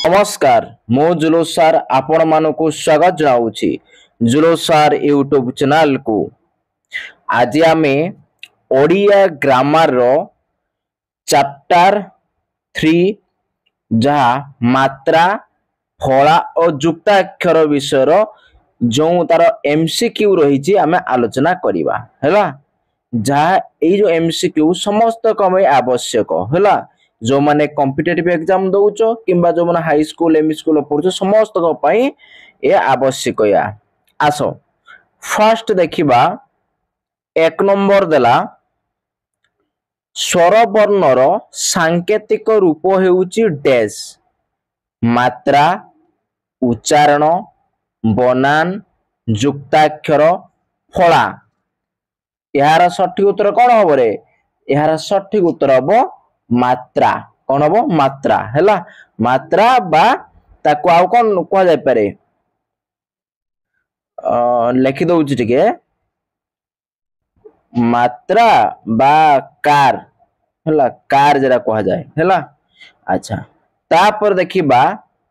नमस्कार मु जुलूस सर आपण मानकु स्वागत जनाऊछि जुलूस सर यूट्यूब चैनल को। आज आमे ओडिया ग्रामर रो चैप्टर 3 जहा मात्रा फला और जुक्ताक्षर विषय रो जो तार एमसीक्यू रही आमे आलोचना करिबा हैला। जहा ए जो एमसीक्यू समस्त कमे आवश्यक हैला। जो माने कॉम्पिटिटिव एग्जाम दउचो किंबा जो माने हाई स्कूल एमई स्कूल पढुचो समस्त को पई ए आवश्यक या। आसो फर्स्ट देखिबा एक नंबर देला स्वर वर्णर सांकेतिक रूप हेउची डैश मात्रा उच्चारण बनान जुक्ताक्षर फला। यार सठिक उत्तर कौन हम रे? यार सठिक उत्तर हम मात्रा। कौन हम? मात्रा हैला। मात्रा बा ताको आउ कौन कह जाय पारे लिखि दउछि टिके मात्रा बा कार हैला। कार जरा कह जाय हैला। अच्छा तापर देखिबा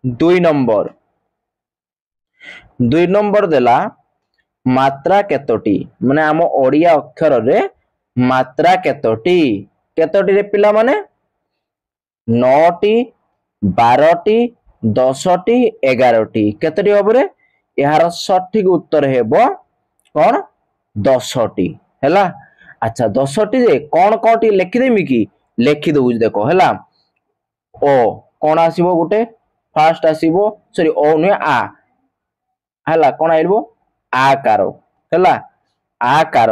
2 नंबर देला मात्रा केतोटी माने आम ओडिया अक्षर रे मात्रा केतोटी केतोटी रे पिला माने 9टी 12टी 10टी 11टी केतोटी हबरे? यार सठिक उत्तर हेबो कोन 10टी हैला। अच्छा 10टी रे कोन कोटी लिखि देमी कि लिखि दउ देखो हैला। ओ कोन आसीबो गुटे फर्स्ट आसीबो सॉरी ओ न आ हैला। कोन आइबो आकार हैला। आकार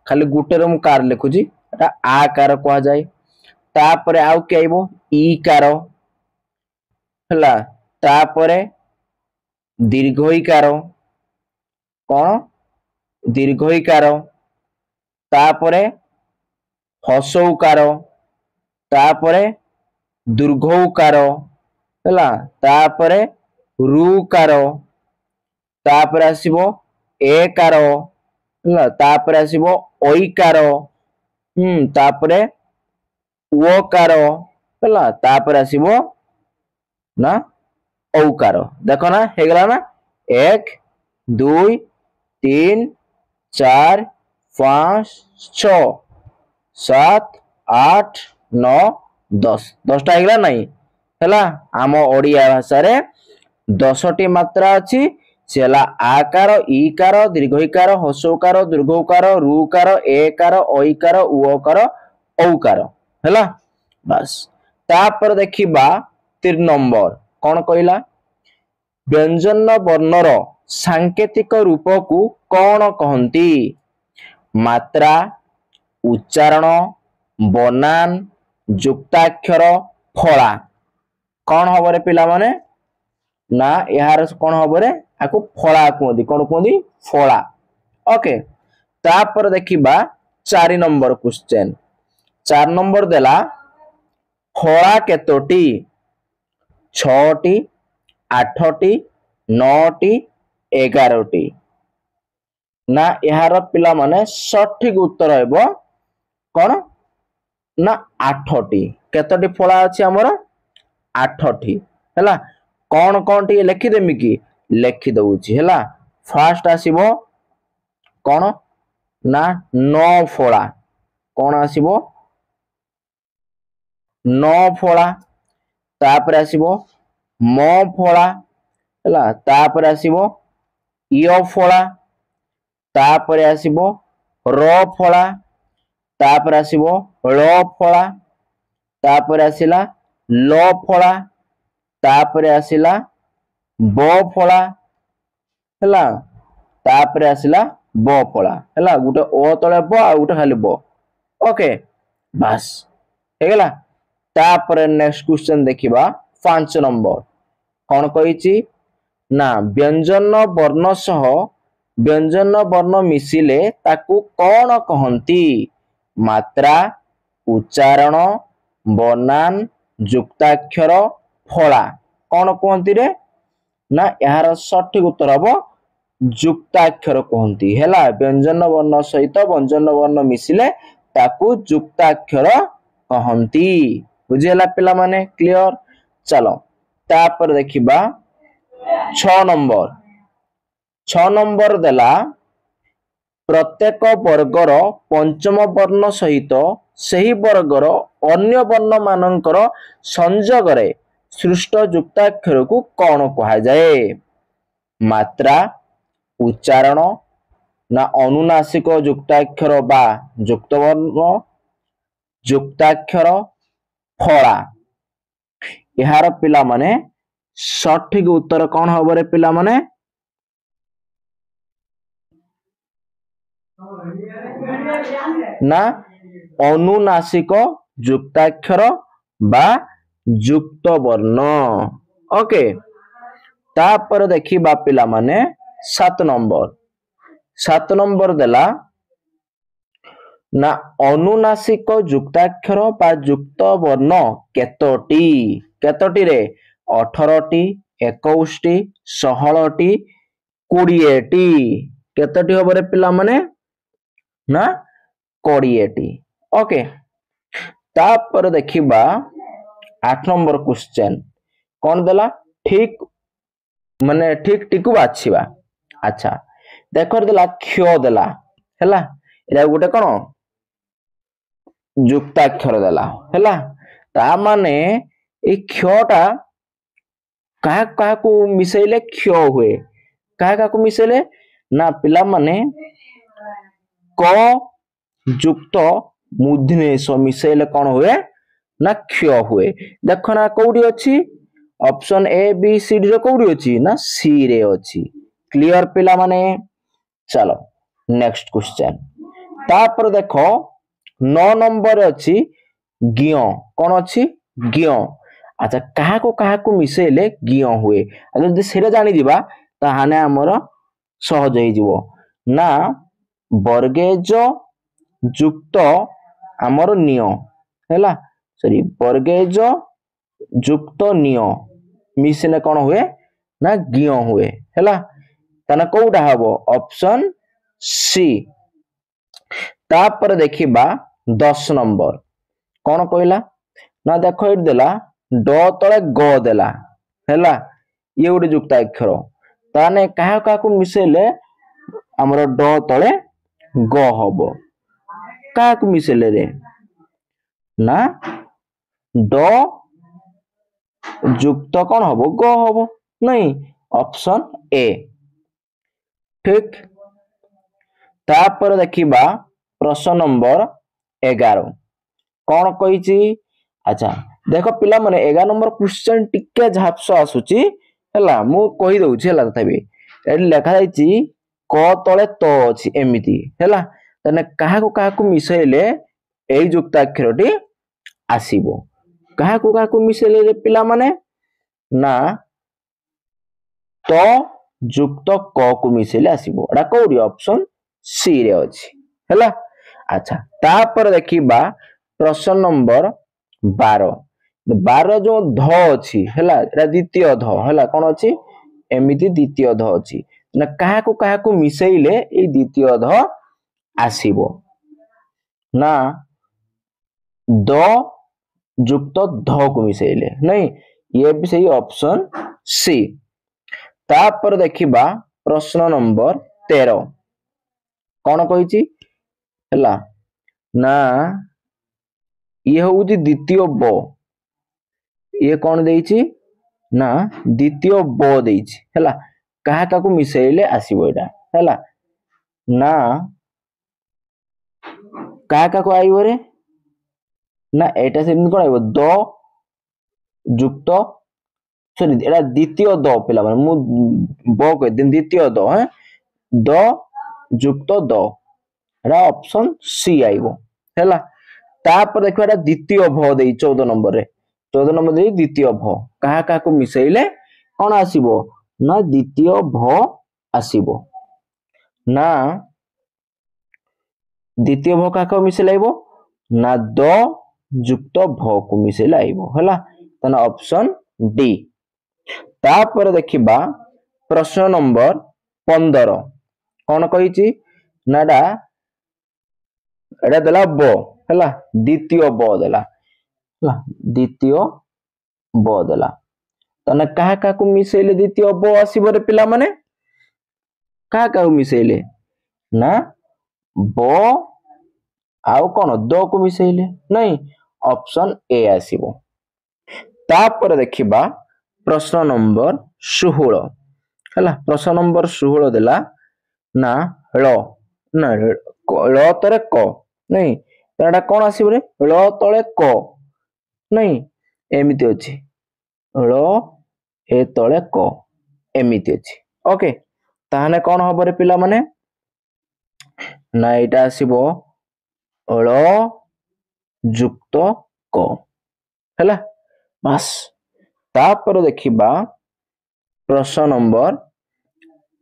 खाली गुटे रे मु कार लिखुजी एटा आकार कह जाय। तापरे आउ के आइबो ईकार हैला। तापरे दीर्घईकार कोन दीर्घईकार तापरे हसौकार तापरे दीर्घौकार हैला। तापरे रुकार तापरे आसीबो एकार हैला। तापरे आसीबो ओईकार तापरे ओकार हैला। तापरे आसीबो ना औकार। देखो ना हे गला ना 1 2 3 4 5 6 7 8 9 10 10टा हेगला नहीं हैला। आम ओडिया भाषा रे 10टी मात्रा अछि सेला आकार ईकार दीर्घईकार हसौकार दीर्घौकार रुकार एकार ओईकार उकार औकार हैला। बस तापर देखिबा 3 नंबर कोन कहला व्यंजन वर्णर सांकेतिक रूप को कोन कहंती? मात्रा उच्चारण बनान जुक्ताक्षर फला। कोन हबरे पिला माने ना यार कोन हबरे आको फला कहंती। कोन कहंती? फला। ओके तापर देखिबा 4 नंबर क्वेश्चन 4 नंबर देला फला केतोटी 6टी 8टी 9टी 11टी ना यार पिला माने सठिक उत्तर हेबो कोन ना 8टी। केतोटी फला अछि हमर 8टी हैला। कोन कोन टी लिखि देमी कि लिखि दउछि हैला। फर्स्ट आसीबो कोन ना 9 फला कोन आसीबो 9 फला। तापर आसीबो म फला हैला। तापर आसीबो य फला तापर आसीबो र फला तापर आसीबो ल फला तापर आसीला ल फला तापर आसीला ब फला हैला। तापर आसीला ब फला हैला। गुटे ओ तळे ब आ गुटे खाली ब। ओके बस हे गेला। तापर नेक्स्ट क्वेश्चन देखिबा 5 नंबर कोन कहिछि ना व्यंजन वर्ण सह व्यंजन वर्ण मिसिले ताकू कोन कहंती? मात्रा उच्चारण बनान जुक्ताक्षर फला कोन कहंती रे? ना यार सठिक उत्तर हबो जुक्ताक्षर कहंती हैला। व्यंजन वर्ण सहित व्यंजन वर्ण मिसिले ताकू जुक्ताक्षर कहंती बुझिला पिला माने क्लियर चलो तापर देखिबा 6 नंबर देला प्रत्येक वर्गर पंचम वर्ण सहित सही वर्गर अन्य वर्ण मानकर संजोगरे सृष्ट जुक्ताक्षर को कौन कहा जाए मात्रा उच्चारण ना अनुनासिक जुक्ताक्षर बा जुक्तवर्ण जुक्ताक्षर फला यार पिला माने सठिक उत्तर कौन हम रे पिला माने ना अनुनासिक जुक्ताक्षर बा जुक्त वर्ण ओके तापर देखिबा पिला माने 7 नंबर देला ना अनुनासिक जुक्ताक्षर बा जुक्त वर्ण केतोटी रे 18टी 21टी 16टी 20टी केतोटी हबरे पिला माने ना 20टी ओके तापर देखिबा 8 नंबर क्वेश्चन कौन देला ठीक माने ठीक टिकु बाछिबा अच्छा देखर देला क्ष देला हैला एरा गोटे कोन जुक्ताक्षर देला हैला ता माने ए क्षटा का को मिसैले क्ष हुए का को मिसैले ना पिला माने क जुक्त मूर्धन्यस मिसैले कौन हुए ना क्ष हुए देख ना कोडी अछि option A B C D रो कोडी अछि ना सी रे अछि क्लियर पिला माने चलो नेक्स्ट क्वेश्चन तापर देखो 9 नंबर अछि ज्ञ कोन अछि ज्ञ अच्छा कहा को मिसैले ज्ञ हुए जदि सेरा जानि दिबा ताहाने हमर सहज होई जिवो ना वर्गेज जुक्त हमर निय हैला सॉरी वर्गेज जुक्त निय मिसले कोन हुए ना ज्ञ हुए हैला ताना कोउडा हबो ऑप्शन सी तापर देखिबा 10 नंबर कोन कहला ना देखो इट देला ड तळे ग देला हैला ये उडे जुक्ताक्षर ताने कहा को मिसैले हमर ड तळे ग हबो का को मिसैले रे ना ड जुक्त कौन हबो ग हबो नहीं ऑप्शन ए ठीक तापर देखिबा प्रश्न नंबर 11 कौन कहिची अच्छा देखो पिला माने 11 नंबर क्वेश्चन टिके झापस आसुची हैला मु कहि दउची हैला तथाबी एडी लेखा जाईची क तळे त अछि एमिति हैला तने कहा को मिसैले एई जुक्ताक्षरटी आसीबो कहा को मिसैले रे पिला माने ना तो जुक्त क को मिसैले आसीबो एडा कोडी ऑप्शन सी रे अछि हैला अच्छा तापर देखिबा प्रश्न नंबर 12 जो ध अछि हैला एडा द्वितीय ध हैला कोन अछि एमिति द्वितीय ध अछि ना कहा को मिसैले ए द्वितीय ध आसीबो ना द जुक्त ध को मिसैले नहीं ये भी सही ऑप्शन सी तापर देखिबा प्रश्न नंबर 13 कौन कहिची हैला ना ये होउची द्वितीय ब ये कौन देइची ना द्वितीय ब देइची हैला कहा को मिसैले आसीबो एटा हैला ना कहा को आइबो रे ना एटा सेम कोन आइबो द जुक्त सॉरी एटा द्वितीय द पिला माने मु ब कह दिन द्वितीय द हैं the जुक्त the Etah option C आइबो हैला तापर देखो एटा द्वितीय भ देई 14 नंबर रे 14 नंबर देई द्वितीय भ कहा को मिसैले कोन आसीबो ना द्वितीय भ आसीबो ना द्वितीय भ का को मिसैले आइबो ना द जुक्त भ को मिसैले आइबो हैला तने ऑप्शन डी तापर देखिबा प्रश्न नंबर 15 कौन कहिची नाडा एटा देला ब हैला द्वितीय ब देला हैला द्वितीय ब देला तने कहा का को मिसेले द्वितीय ब आसीबो रे पिला माने कहा का मिसेले ना ब आउ कोन द को मिसेले नहीं ऑप्शन ए आसीबो तापर देखिबा प्रश्न नंबर 16 हैला प्रश्न नंबर 16 देला ना ल ना ल तरे क नहीं एटा कोन आसीबो रे ल तळे क नहीं एमिति अछि ल ए तळे क एमिति अछि ओके ताहाने कोन हबो रे पिला माने ना एटा आसीबो ल जुक्त क हैला बस तापर देखिबा प्रश्न नंबर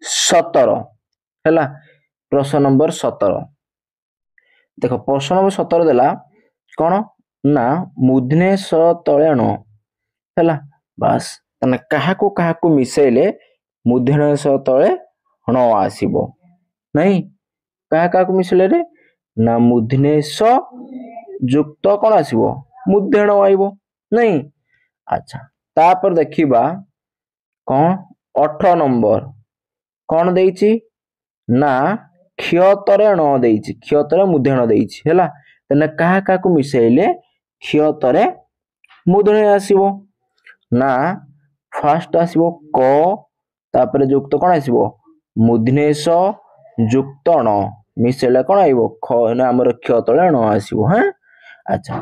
17 हैला प्रश्न नंबर 17 देखो प्रश्न नंबर 17 देला कोन ना मुधने स तळे न हैला बस तने कहा को मिसेले मुधने स तळे न आसीबो नहीं कहा को मिसेले रे ना मुधने स जुक्त कोन आसीबो मुधेण आइबो नहीं अच्छा तापर देखिबा कोन 18 नंबर कोन देइची ना क्षयतरे न देइची क्षयतरे मुधेण देइची हैला तने कहा को मिसेले क्षयतरे मुधेण आसीबो ना फर्स्ट आसीबो क तापर जुक्त कोन आसीबो मुधनेश जुक्त न मिसेले कोन आइबो ख ना हमर क्षयतरे न आसीबो हैं अच्छा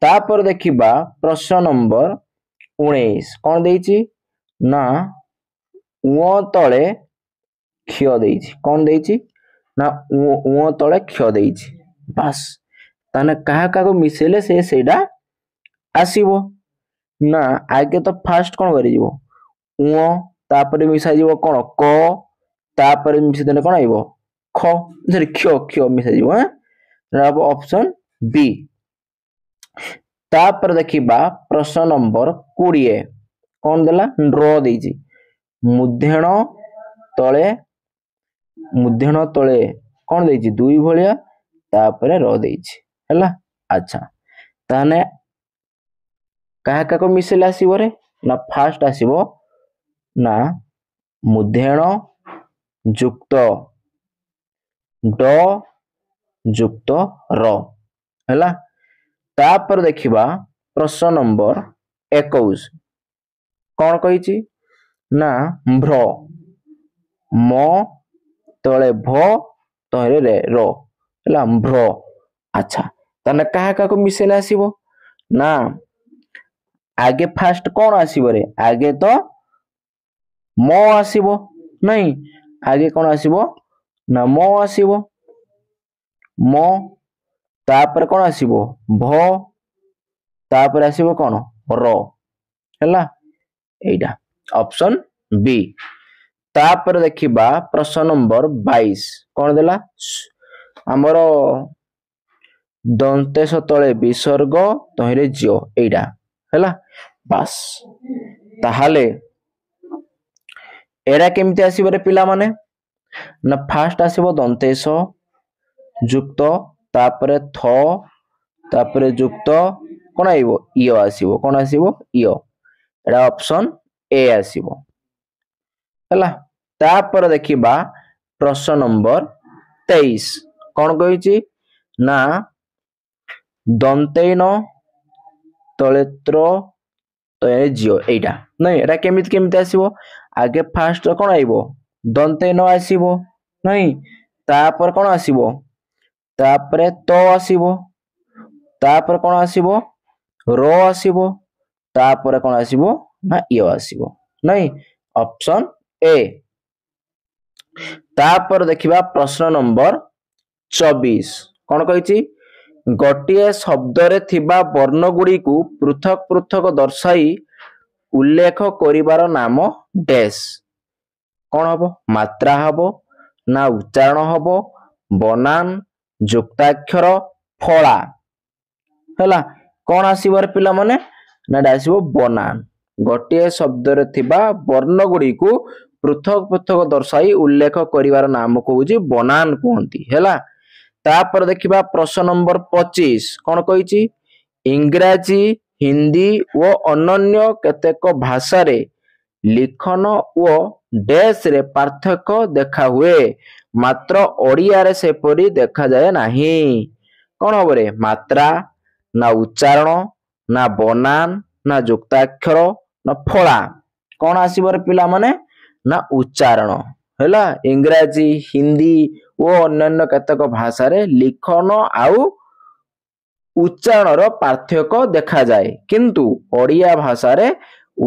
तापर देखिबा प्रश्न नंबर 19 कोन देइची ना उ तळे क्षय देइची कोन देइची ना उ तळे क्षय देइची बस ताने कहा को मिसेले से सेडा आसीबो ना आगे तो फर्स्ट कोन करि जीवो उ तापर मिसा जीवो कोन क तापर मिसा देने कोन आइबो ख सॉरी क्ष क्ष मिसा जीवो हैं ऑप्शन बी तापर देखिबा प्रश्न नंबर 20 कोन देला ड्र देइची मुधेण तळे कोन देइची दुई भलिया तापर र देइची हैला अच्छा ताने कहा को मिसेल आसीबो रे ना फर्स्ट आसीबो ना मुधेण जुक्त ड जुक्त र हैला तापर देखिबा प्रश्न नंबर 21 कोन कहिची ना भ्र म तळे भ तळे रे र हैला भ्र अच्छा तने कहा को मिसेल आसीबो ना आगे फर्स्ट कोन आसीबो रे आगे तो म आसीबो नहीं आगे कोन आसीबो ना म आसीबो म तापर कोन आसीबो भ तापर आसीबो कोन र हैला एइडा ऑप्शन बी तापर देखिबा प्रश्न नंबर 22 कोन देला हमरो दंतेश तळे विसर्ग तहिरे ज्य एइडा हैला बस ताहाले एरा केमति आसीबो रे पिला माने ना फर्स्ट आसीबो दंतेश जुक्त तापर थ तापर जुक्त कोन आइबो इ आसीबो कोन आसीबो इ एरा ऑप्शन ए आसीबो हैला तापर देखिबा प्रश्न नंबर 23 कोन कहिची ना दंतेन तळेत्र तळे ज्य एइडा नहीं एटा केमिति आसीबो आगे फर्स्ट कोन आइबो दंतेन आसीबो नहीं तापर कोन आसीबो तापर तो आसीबो तापर कोन आसीबो रो आसीबो तापर कोन आसीबो ना इ आसीबो नहीं ऑप्शन ए तापर देखिबा प्रश्न नंबर 24 कोन कहिची गोटिए शब्द रे थिबा वर्ण गुडी को पृथक पृथक दर्शाई उल्लेख करिवार नाम डैश कोन हबो मात्रा हबो ना उच्चारण हबो बनान जुक्ताक्षर फला हैला कोन आसीबो रे पिला माने ना डासिबो बनान गोटिए शब्द रे थिबा वर्ण गुडी को पृथक पृथक दर्शाई उल्लेख करिवार नाम कहूची बनान कहंती हैला तापर देखिबा प्रश्न नंबर 25 कौन कहिछि इंग्राजी हिंदी व अन्य केतेक भाषा रे लिखन व डैश रे पार्थक्य देखा हुए मात्र ओडिया रे सेपरी देखा जाए नाही कौन हबो रे मात्रा ना उच्चारण ना बनान ना युक्ताक्षर ना फला कौन आसीबो रे पिला माने ना उच्चारण हैला इंग्राजी हिंदी ओ अन्य केतेक भाषा रे लिखन आउ उच्चारण रो पार्थक्य देखा जाए किंतु ओडिया भाषा रे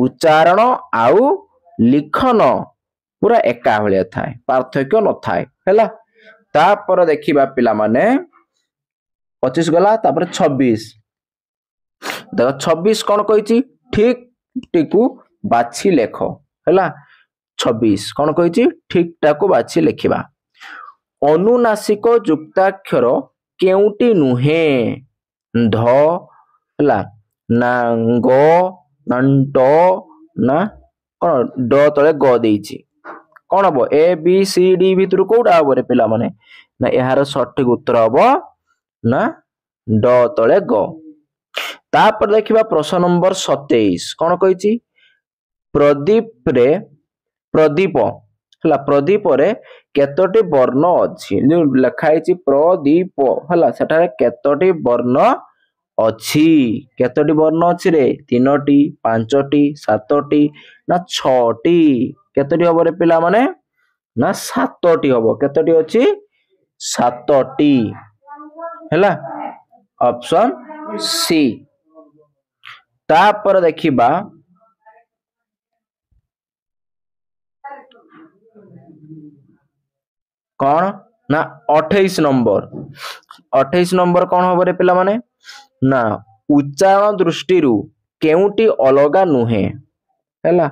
उच्चारण आउ लिखन पूरा एका भलिया थाए पार्थक्य न थाए हैला तापर देखिबा पिला माने 25 गला तापर 26 देखो 26 कौन कहिछि ठीक टिकू बाछि लेख हैला 26 कौन कहिछि ठीक टाकू बाछि लेखिबा अनुनासिक युक्ताक्षर केउटी नुहे ध हैला ना ग ना ट ना कौन ड तळे ग देइछि कौन हबो ए बी सी डी भितरु कोउटा हबो रे पिला माने ना एहार सठिक उत्तर हबो ना ड तळे ग तापर देखिबा प्रश्न नंबर 27 कौन कहिछि प्रदीप रे प्रदीप हला प्रदीप रे केतोटी वर्ण अछि जो लिखाइछि प्रदीप हला सेठारे केतोटी वर्ण अछि केतोटी वर्ण अछि रे 3टी 5टी 7टी ना 6टी केतोटी हबो रे पिला माने ना 7टी हबो केतोटी अछि 7टी हैला ऑप्शन सी तापर देखिबा कौन ना 28 नंबर कौन हबो रे पिला माने ना उच्चारण दृष्टि रु केउटी अलगा नुहे हैला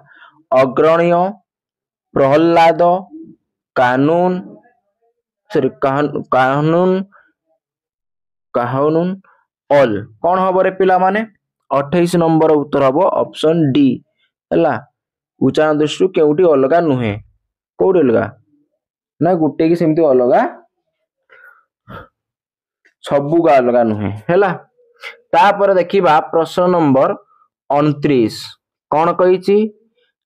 अग्रणीय प्रहलाद कानून सॉरी कानून कानून ऑल कौन हबो रे पिला माने 28 नंबर उत्तर हबो ऑप्शन डी हैला उच्चारण दृष्टि रु केउटी अलगा नुहे कोउटी अलगा ना गुटे की सेमती अलगा सबु का अलगा नुहे हैला तापर देखिबा प्रश्न नंबर 29 कौन कहिछि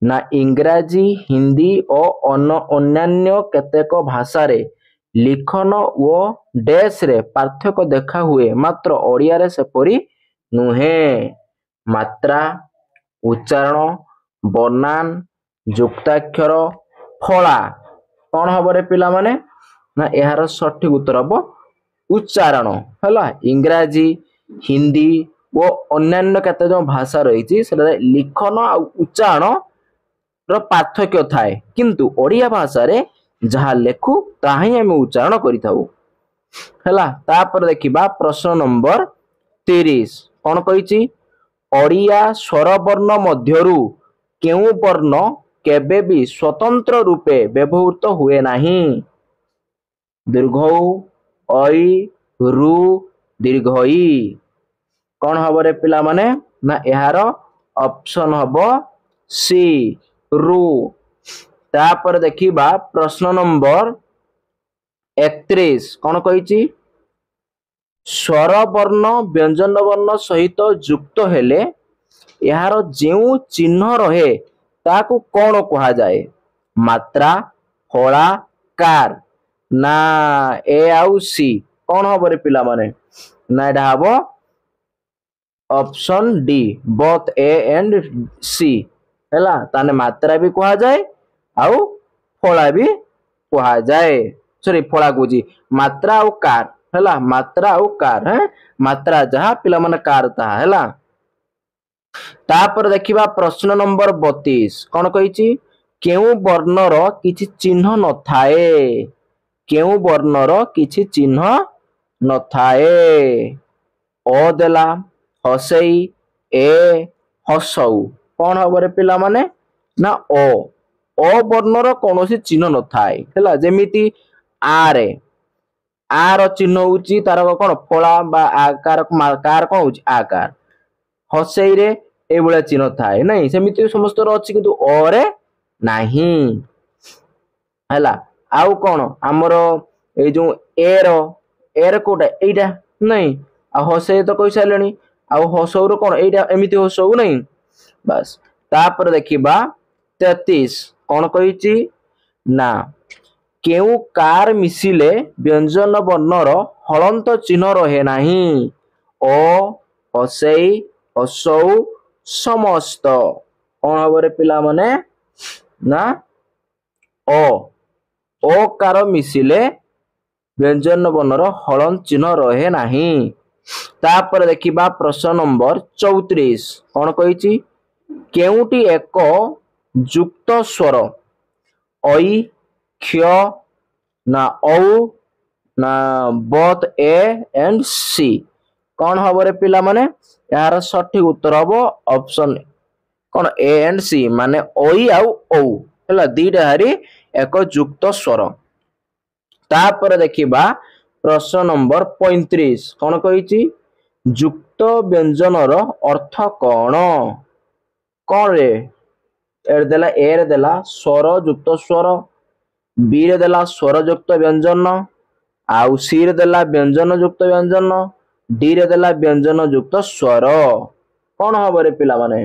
ना इंग्राजी हिंदी और अन्य केतेक भाषा रे लिखन ओ डैश रे पार्थक्य देखा हुए मात्र ओडिया रे सेपरी नुहे मात्रा उच्चारण बनान युक्ताक्षर फला कौन हबो रे पिला माने ना एहार सठिक उत्तर हबो उच्चारण हैला इंग्राजी हिंदी ओ अन्य केते जो भाषा रहिछि सेटा लिखन आ उच्चारण रो पार्थक्य थाए किंतु ओडिया भाषा रे जहा लेखु ताही हम उच्चारण करिथाउ हैला तापर देखिबा प्रश्न नंबर 30 कौन कहिछि ओडिया स्वर वर्ण मध्यरु केउ वर्ण केबे भी स्वतंत्र रूपे व्यवहृत हुए नाही दीर्घ ऐ रु दीर्घ ई कौन हबो रे पिला माने ना एहार ऑप्शन हबो सी रु तापर देखिबा प्रश्न नंबर 31 कौन कहिछि स्वर वर्ण व्यंजन वर्ण सहित युक्त हेले एहार जेउ चिन्ह रहे ताकू कौन कहा जाए मात्रा फला कार ना ए आउ सी कौन हबो रे पिला माने ना एडा हबो option D both A and C हैला ताने मात्रा भी कहा जाए आउ फला भी कहा जाए सॉरी फला कोजी मात्रा आउ कार हैला मात्रा आउ कार है मात्रा जहा पिला माने कार ता हैला तापर देखिबा प्रश्न नंबर 32 कौन कहिछि केउ वर्णर किछि चिन्ह न थाए केउ वर्णर किछि चिन्ह न थाए ओ देला हसई ए हसौ कौन हबो रे पिला माने ना ओ वर्णर कोनोसी चिन्ह न थाए हैला जेमिति आर आर चिन्ह होउची तार कोन फला बा आकार कार कोन होउची आकार हसई रे ए बळे चिन्ह थाए नै सेमिति समस्त रो अछि किंतु ओ रे नाही हैला आउ कोन हमरो ए जो ए रो एर कोटा एटा नहीं आ हसे तो कहि सारलेनी आ हसौर कोन एटा एमिति हसौ नहीं बस तापर देखिबा 33 कोन कहिची ना केउ कार मिसिले व्यंजन वर्णर हलंत चिन्ह रहे नाही ओ हसेई हसौ समस्त कोन हबरे पिला माने ना ओ कार मिसिले व्यंजन वर्णर हलंत चिन्ह रहे नाही तापर देखिबा प्रश्न नंबर 34 कोन कहिची केउटी एक युक्त स्वर ऐ क्ष ना औ ना बोथ ए एंड सी कौन हम रे पिला माने यार सठिक उत्तर हम ऑप्शन कौन ए एंड सी माने ओई आउ औ हला दीटा हारी एक युक्त स्वर तापर देखिबा प्रश्न नंबर 35 कौन कहिची युक्त व्यंजनर अर्थ कौन कौन रे एर देला ए रे देला स्वर युक्त स्वर बी रे देला स्वर युक्त व्यंजन आउ सी रे देला व्यंजन युक्त व्यंजन डी रे देला व्यंजन युक्त स्वर कौन हम रे पिला माने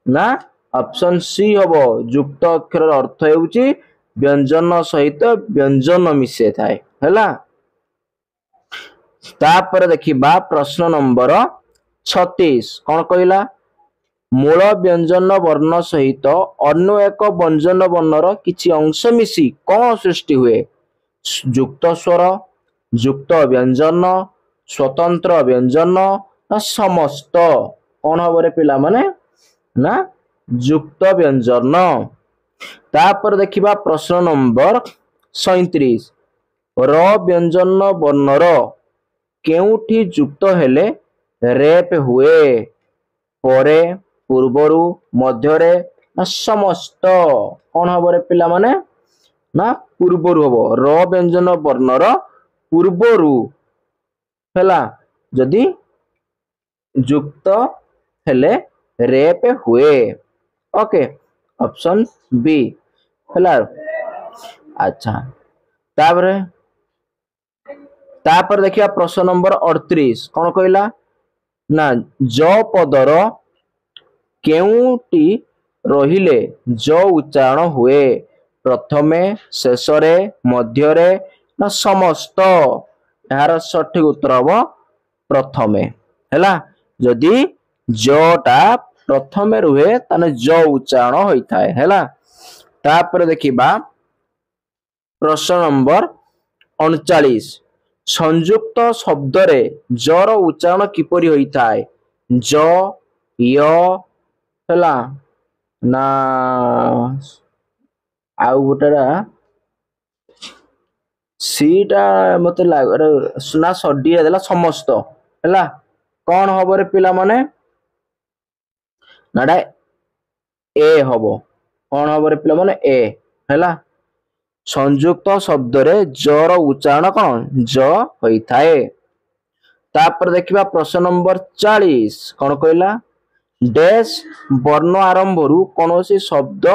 ना ऑप्शन सी हबो युक्त अक्षर अर्थ हेउची व्यंजन सहित व्यंजन मिसे थाए हैला तापर देखिबा प्रश्न नंबर 36 कौन कहिला मूल व्यंजन वर्ण सहित अन्य एक व्यंजन वर्णर किछि अंश मिसी कौन सृष्टि हुए युक्त स्वर युक्त व्यंजन स्वतंत्र व्यंजन ना समस्त कौन हम रे पिला माने ना युक्त व्यंजन तापर देखिबा प्रश्न नंबर 37 र व्यंजन वर्णर केउठी युक्त हेले रेप हुए परे पूर्वरु मध्यरे ना समस्त कौन हम रे पिला माने ना पूर्वरु हबो र व्यंजन वर्णर पूर्वरु हैला जदि युक्त हेले रेप हुए ओके ऑप्शन बी हैला अच्छा तापर देखिया प्रश्न नंबर 38 कौन कहला ना ज पदर केउटी रहिले ज उच्चारण हुए प्रथमे शेषरे मध्यरे ना समस्त यार सठिक उत्तर हम प्रथमे हैला जदि जटा प्रथमे रुहे ताने ज उच्चारण होइथाय हैला तापर देखिबा प्रश्न नंबर 39 संयुक्त शब्द रे जर उच्चारण किपरि होइथाय ज य हैला ना आउ गोटेरा सीटा मते ना सडी देला समस्त हैला कौन हबो रे पिला माने नाडा ए हबो कौन हबो रे पिला माने ए हैला संयुक्त शब्द रे जर उच्चारण कौन ज होइथाए तापर देखिबा प्रश्न नंबर 40 कौन कहला डैश वर्ण आरंभ रु कोनोसी शब्द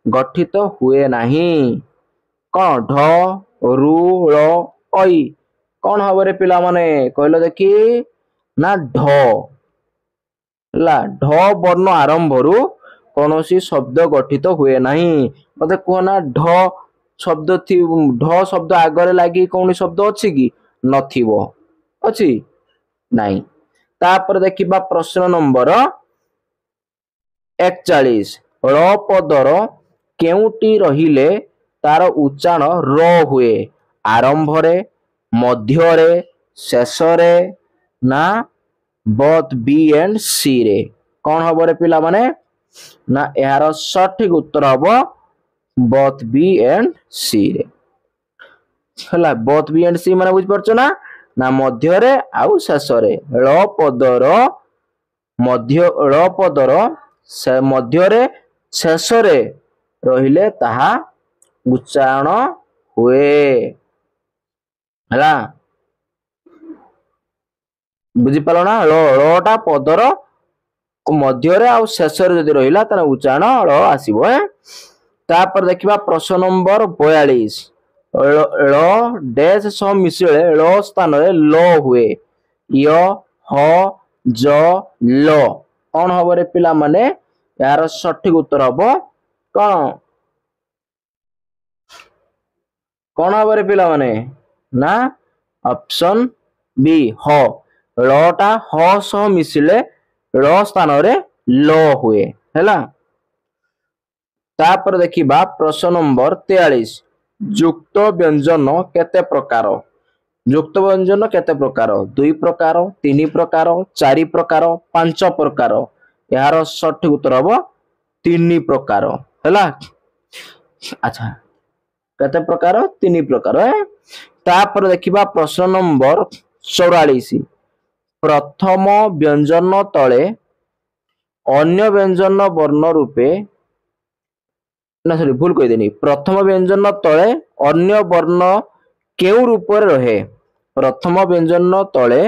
गठित हुए नहीं कौन ढ रु ळ ऐ कौन हबो रे पिला माने कहलो देखि ना ढ ला ढ वर्ण आरंभ रु कोनोसी शब्द गठित हुए नहीं मते कोना ढ शब्द थी ढ शब्द आगरे लागी कौन शब्द अछि कि नथिबो अछि नहीं तापर देखिबा प्रश्न नंबर 41 ळ पदर केउटी रहिले तार उच्चारण र हुए आरंभ रे मध्य रे शेष रे ना बोथ बी एंड सी रे कौन हबो रे पिला माने ना यार सठिक उत्तर हबो बोथ बी एंड सी रे हला बोथ बी एंड सी माने बुझ परछ ना ना मध्य रे आउ शेष रे ळ पदर मध्य ळ पदर से मध्य रे शेष रे रहिले ताहा उच्चारण हुए हला बुझी पालो ना ळटा पदर मध्य रे आउ शेष रे जदि रहिला त उच्चारण ळ आसीबो तापर देखिबा प्रश्न नंबर 42 ଳ ଡ୍ୟାଶ ସହ ମିଶିଲେ ଳ ସ୍ଥାନରେ ଲ ହୁଏ। ୟ ହ ଜ ଲ କଣ ହବ ରେ ପିଲାମାନେ? ଏହାର ସଠିକ ଉତ୍ତର ହବ କଣ? କଣ ହବ ରେ ପିଲାମାନେ? ନା ଅପସନ ବି ହ। ଳ ଟା ହ ସହ ମିଶିଲେ ଳ ସ୍ଥାନରେ ଲ ହୁଏ ହେଲା। ତାପରେ ଦେଖିବା ପ୍ରଶ୍ନ ନମ୍ବର 43। ଯୁକ୍ତ ବ୍ୟଞ୍ଜନ କେତେ ପ୍ରକାର? ଯୁକ୍ତ ବ୍ୟଞ୍ଜନ କେତେ ପ୍ରକାର? 2 ପ୍ରକାର, 3 ପ୍ରକାର, 4 ପ୍ରକାର, 5 ପ୍ରକାର। ଏହାର ସଠିକ ଉତ୍ତର ହବ 3 ପ୍ରକାର ହେଲା। ଆଚ୍ଛା କେତେ ପ୍ରକାର? 3 ପ୍ରକାର। ତାପରେ ଦେଖିବା ପ୍ରଶ୍ନ ନମ୍ବର 44। ପ୍ରଥମ ବ୍ୟଞ୍ଜନ ତଳେ ଅନ୍ୟ ବ୍ୟଞ୍ଜନ ବର୍ଣ୍ଣ ରୂପେ ନା ସରି ଭୁଲ କହିଦେନି। ପ୍ରଥମ ବ୍ୟଞ୍ଜନ ତଳେ ଅନ୍ୟ ବର୍ଣ୍ଣ କେଉଁ ରୂପରେ ରହେ? ପ୍ରଥମ ବ୍ୟଞ୍ଜନ ତଳେ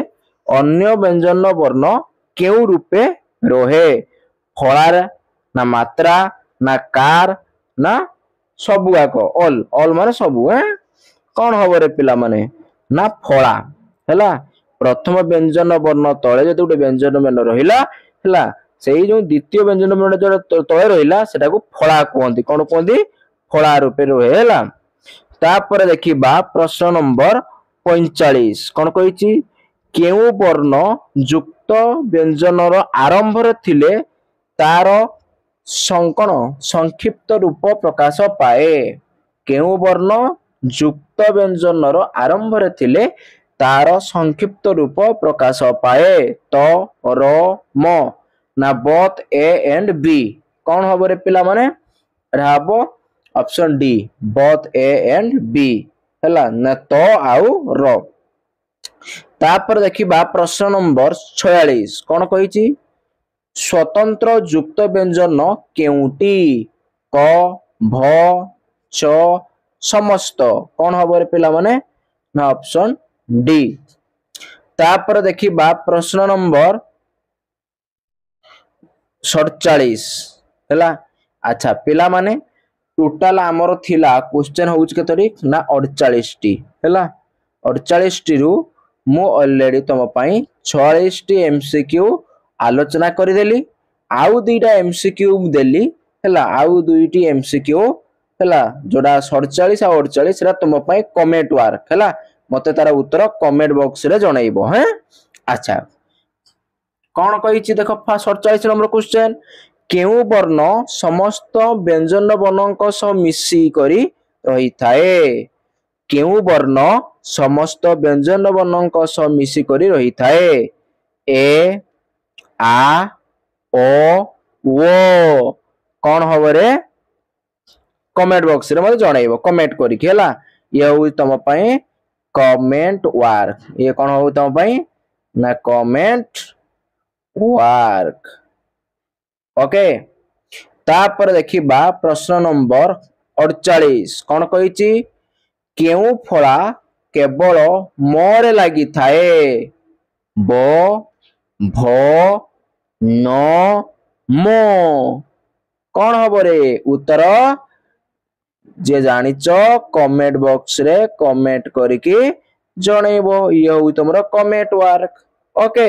ଅନ୍ୟ ବ୍ୟଞ୍ଜନ ବର୍ଣ୍ଣ କେଉଁ ରୂପେ ରହେ? ଫଳାର ନା ମାତ୍ରା ନା କାର ନା ସବୁ ଆକ ଅଲ ଅଲ ମାନେ ସବୁ। କଣ ହବ ରେ ପିଲାମାନେ? ନା ଫଳା ହେଲା। ପ୍ରଥମ ବ୍ୟଞ୍ଜନ ବର୍ଣ୍ଣ ତଳେ ଯଦି ଗୋଟେ ବ୍ୟଞ୍ଜନ ବର୍ଣ୍ଣ ରହିଲା ହେଲା, ସେଇ ଯୋଉ ଦ୍ୱିତୀୟ ବ୍ୟଞ୍ଜନ ବର୍ଣ୍ଣ ତଳେ ରହିଲା ସେଟାକୁ ଫଳା କୁହନ୍ତି। କଣ କୁହନ୍ତି? ଫଳା ରୂପେ ରୁହେ ହେଲା। ତାପରେ ଦେଖିବା ପ୍ରଶ୍ନ ନମ୍ବର 45। କଣ କହିଛି? କେଉଁ ବର୍ଣ୍ଣ ଯୁକ୍ତ ବ୍ୟଞ୍ଜନର ଆରମ୍ଭରେ ଥିଲେ ତାର କଣ ସଂକ୍ଷିପ୍ତ ରୂପ ପ୍ରକାଶ ପାଏ? କେଉଁ ବର୍ଣ୍ଣ ଯୁକ୍ତ ବ୍ୟଞ୍ଜନର ଆରମ୍ଭରେ ଥିଲେ ତାର ସଂକ୍ଷିପ୍ତ ରୂପ ପ୍ରକାଶ ପାଏ? ତ, ର, ମ ନା both A and B? କଣ ହବ ରେ ପିଲାମାନେ? ଏଟା ହବ option D both A and B ହେଲା ନା ତ ଆଉ ର। ତାପରେ ଦେଖିବା ପ୍ରଶ୍ନ ନମ୍ବର 46। କଣ କହିଛି? ସ୍ୱତନ୍ତ୍ର ଯୁକ୍ତ ବ୍ୟଞ୍ଜନ କେଉଁଟି? କ, ଭ, ଚ, ସମସ୍ତ। କଣ ହବ ରେ ପିଲାମାନେ? ନା ଅପସନ ଡି। ତାପରେ ଦେଖିବା ପ୍ରଶ୍ନ ନମ୍ବର 47 ହେଲା। ଆଚ୍ଛା ପିଲାମାନେ ଟୋଟାଲ ଆମର ଥିଲା କ୍ୱେଶ୍ଚନ ହଉଛି କେତୋଟି? ନା 48 ଟି ହେଲା। 48 ରୁ ମୁଁ ଅଲରେଡି ତମ ପାଇଁ 46 ଟି MCQ ଆଲୋଚନା କରିଦେଲି। ଆଉ 2ଟା MCQ ଦେଲି ହେଲା। ଆଉ 2ଟି MCQ ହେଲା ଯୋଉଟା 47 ଆଉ 48 ସେଟା ତୁମ ପାଇଁ କମେଣ୍ଟ ୱାର୍କ ହେଲା। ମତେ ତାର ଉତ୍ତର କମେଣ୍ଟ ବକ୍ସ ରେ ଜଣେଇବ। ଆଚ୍ଛା କଣ କହିଛି ଦେଖ 47 ନମ୍ବର କ୍ୱେଶ୍ଚନ। କେଉଁ ବର୍ଣ୍ଣ ସମସ୍ତ ବ୍ୟଞ୍ଜନ ବର୍ଣ୍ଣଙ୍କ ସହ ମିଶି କରି ରହିଥାଏ? କେଉଁ ବର୍ଣ୍ଣ ସମସ୍ତ ବ୍ୟଞ୍ଜନ ବର୍ଣ୍ଣଙ୍କ ସହ ମିଶିକରି ରହିଥାଏ? ଏ, ଆ, ଓ, ଓ। କଣ ହବ ରେ? କମେଣ୍ଟ ବକ୍ସ ରେ ମତେ ଜଣେଇବ କମେଣ୍ଟ କରିକି ହେଲା। ଇଏ ହଉଛି ତମ ପାଇଁ କମେଣ୍ଟ ୱାର୍କ। ଇଏ କଣ ହଉଛି ତମ ପାଇଁ? ନା କମେଣ୍ଟ ୱାର୍କ। ଓକେ। ତାପରେ ଦେଖିବା ପ୍ରଶ୍ନ ନମ୍ବର 48। କଣ କହିଛି? କେଉଁ ଫଳା କେବଳ ମରେ ଲାଗିଥାଏ? ବ, ଭ, ନ, ମ। କଣ ହବ ରେ ଉତ୍ତର? ଯିଏ ଜାଣିଛ କମେଣ୍ଟ ବକ୍ସ ରେ କମେଣ୍ଟ କରିକି ଜଣେଇବ। ଇଏ ହଉଛି ତମର କମେଣ୍ଟ ୱାର୍କ। ଓକେ।